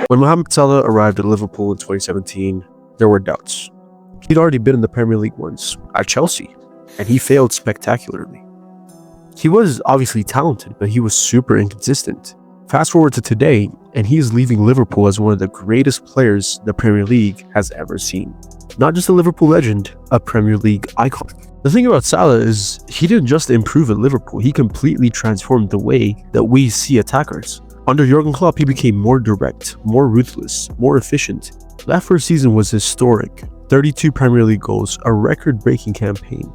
When Mohamed Salah arrived at Liverpool in 2017, there were doubts. He'd already been in the Premier League once, at Chelsea, and he failed spectacularly. He was obviously talented, but he was super inconsistent. Fast forward to today, and he is leaving Liverpool as one of the greatest players the Premier League has ever seen. Not just a Liverpool legend, a Premier League icon. The thing about Salah is he didn't just improve at Liverpool, he completely transformed the way that we see attackers. Under Jurgen Klopp, he became more direct, more ruthless, more efficient. That first season was historic. 32 Premier League goals, a record-breaking campaign.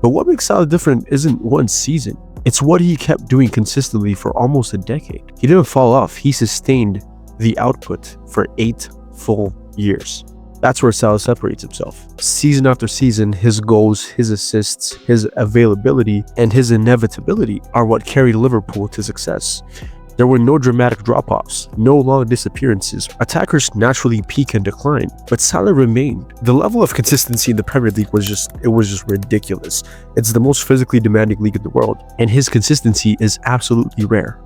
But what makes Salah different isn't one season. It's what he kept doing consistently for almost a decade. He didn't fall off, he sustained the output for 8 full years. That's where Salah separates himself. Season after season, his goals, his assists, his availability, and his inevitability are what carried Liverpool to success. There were no dramatic drop-offs, no long disappearances. Attackers naturally peak and decline, but Salah remained. The level of consistency in the Premier League was just ridiculous. It's the most physically demanding league in the world, and his consistency is absolutely rare.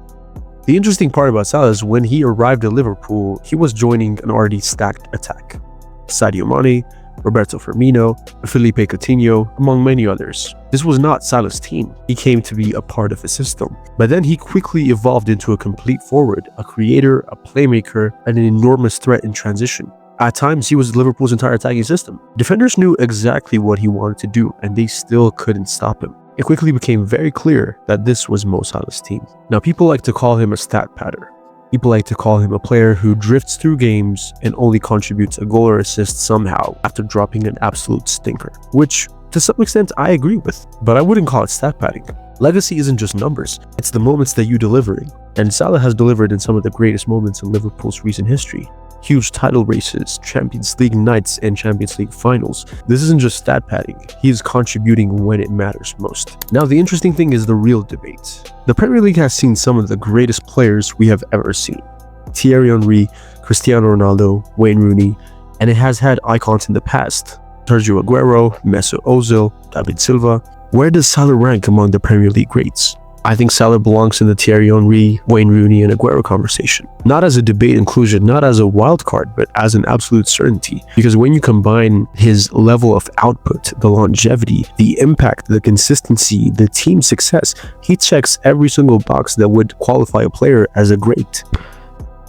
The interesting part about Salah is when he arrived at Liverpool, he was joining an already stacked attack. Sadio Mane, Roberto Firmino, Felipe Coutinho, among many others. This was not Salah's team. He came to be a part of a system. But then he quickly evolved into a complete forward, a creator, a playmaker, and an enormous threat in transition. At times, he was Liverpool's entire attacking system. Defenders knew exactly what he wanted to do, and they still couldn't stop him. It quickly became very clear that this was Mo Salah's team. Now, people like to call him a stat padder. People like to call him a player who drifts through games and only contributes a goal or assist somehow after dropping an absolute stinker, which to some extent I agree with, but I wouldn't call it stat padding. Legacy isn't just numbers, it's the moments that you delivering, and Salah has delivered in some of the greatest moments in Liverpool's recent history. Huge title races, Champions League nights, and Champions League finals. This isn't just stat padding, he is contributing when it matters most. Now the interesting thing is the real debate. The Premier League has seen some of the greatest players we have ever seen. Thierry Henry, Cristiano Ronaldo, Wayne Rooney, and it has had icons in the past. Sergio Aguero, Mesut Ozil, David Silva. Where does Salah rank among the Premier League greats? I think Salah belongs in the Thierry Henry, Wayne Rooney, and Aguero conversation. Not as a debate inclusion, not as a wild card, but as an absolute certainty. Because when you combine his level of output, the longevity, the impact, the consistency, the team success, he checks every single box that would qualify a player as a great.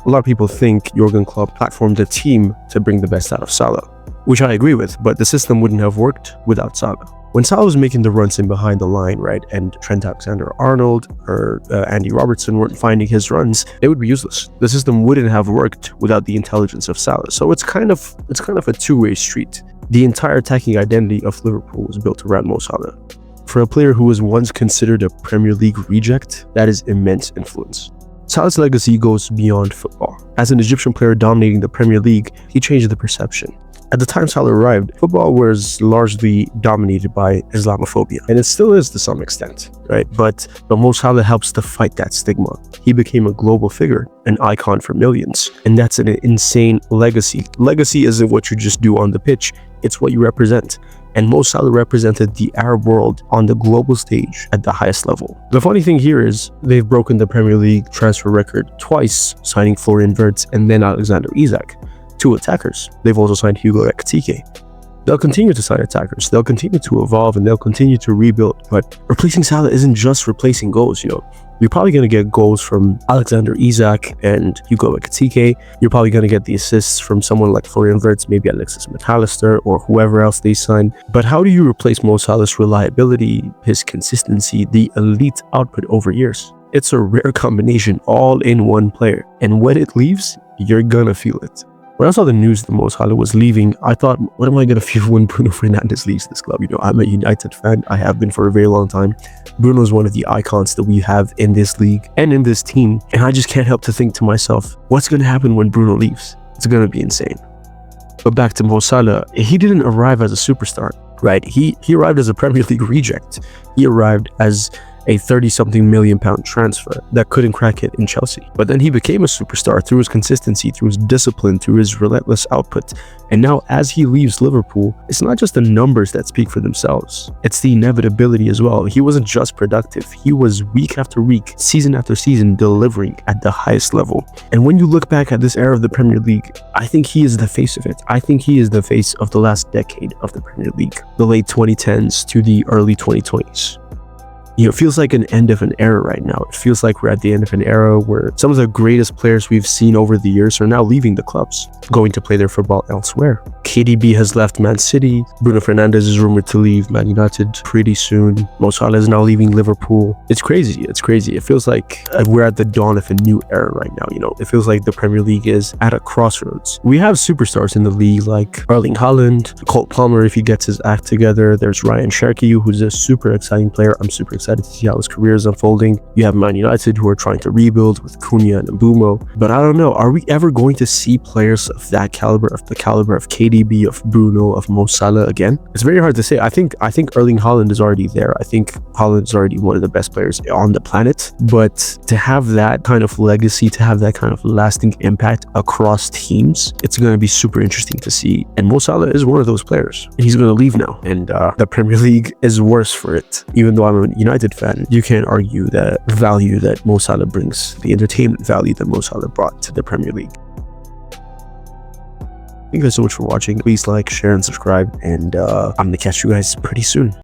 A lot of people think Jurgen Klopp platformed a team to bring the best out of Salah, which I agree with, but the system wouldn't have worked without Salah. When Salah was making the runs in behind the line, right, and Trent Alexander-Arnold or Andy Robertson weren't finding his runs, it would be useless. The system wouldn't have worked without the intelligence of Salah. So it's kind of a two-way street. The entire attacking identity of Liverpool was built around Mo Salah. For a player who was once considered a Premier League reject, that is immense influence. Salah's legacy goes beyond football. As an Egyptian player dominating the Premier League, he changed the perception. At the time Salah arrived, football was largely dominated by Islamophobia, and it still is to some extent, right? But Mo Salah helps to fight that stigma. He became a global figure, an icon for millions, and that's an insane legacy. Legacy isn't what you just do on the pitch, it's what you represent. And Mo Salah represented the Arab world on the global stage at the highest level. The funny thing here is they've broken the Premier League transfer record twice, signing Florian Wirtz and then Alexander Isak. 2 attackers. They've also signed Hugo Ekitike. They'll continue to sign attackers. They'll continue to evolve and they'll continue to rebuild. But replacing Salah isn't just replacing goals, you know. You're probably going to get goals from Alexander Isak and Hugo Ekitike. You're probably going to get the assists from someone like Florian Wirtz, maybe Alexis McAllister or whoever else they sign. But how do you replace Mo Salah's reliability, his consistency, the elite output over years? It's a rare combination all in one player. And when it leaves, you're going to feel it. When I saw the news that Mo Salah was leaving, I thought, what am I going to feel when Bruno Fernandes leaves this club? You know, I'm a United fan. I have been for a very long time. Bruno is one of the icons that we have in this league and in this team. And I just can't help to think to myself, what's going to happen when Bruno leaves? It's going to be insane. But back to Mo Salah, he didn't arrive as a superstar, right? He arrived as a Premier League reject. He arrived as a 30-something million pound transfer that couldn't crack it in Chelsea. But then he became a superstar through his consistency, through his discipline, through his relentless output. And now as he leaves Liverpool, it's not just the numbers that speak for themselves. It's the inevitability as well. He wasn't just productive. He was week after week, season after season, delivering at the highest level. And when you look back at this era of the Premier League, I think he is the face of it. I think he is the face of the last decade of the Premier League, the late 2010s to the early 2020s. It feels like an end of an era right now. It feels like we're at the end of an era where some of the greatest players we've seen over the years are now leaving the clubs, going to play their football elsewhere. KDB has left Man City. Bruno Fernandes is rumored to leave Man United pretty soon. Mo Salah is now leaving Liverpool. It's crazy. It's crazy. It feels like we're at the dawn of a new era right now. It feels like the Premier League is at a crossroads. We have superstars in the league like Erling Haaland, Cole Palmer if he gets his act together. There's Ryan Cherki, who's a super exciting player. I'm super excited to see how his career is unfolding. You have Man United, who are trying to rebuild with Cunha and Mbumo. But I don't know, are we ever going to see players of that caliber, of the caliber of KDB, of Bruno, of Mo Salah again? It's very hard to say. I think Erling Haaland is already there. I think Haaland is already one of the best players on the planet. But to have that kind of legacy, to have that kind of lasting impact across teams, it's going to be super interesting to see. And Mo Salah is one of those players. And he's going to leave now. And the Premier League is worse for it. Even though I'm a United fan, you can't argue that value that Mo Salah brings, the entertainment value that Mo Salah brought to the Premier League. Thank you guys so much for watching. Please like, share, and subscribe, and I'm gonna catch you guys pretty soon.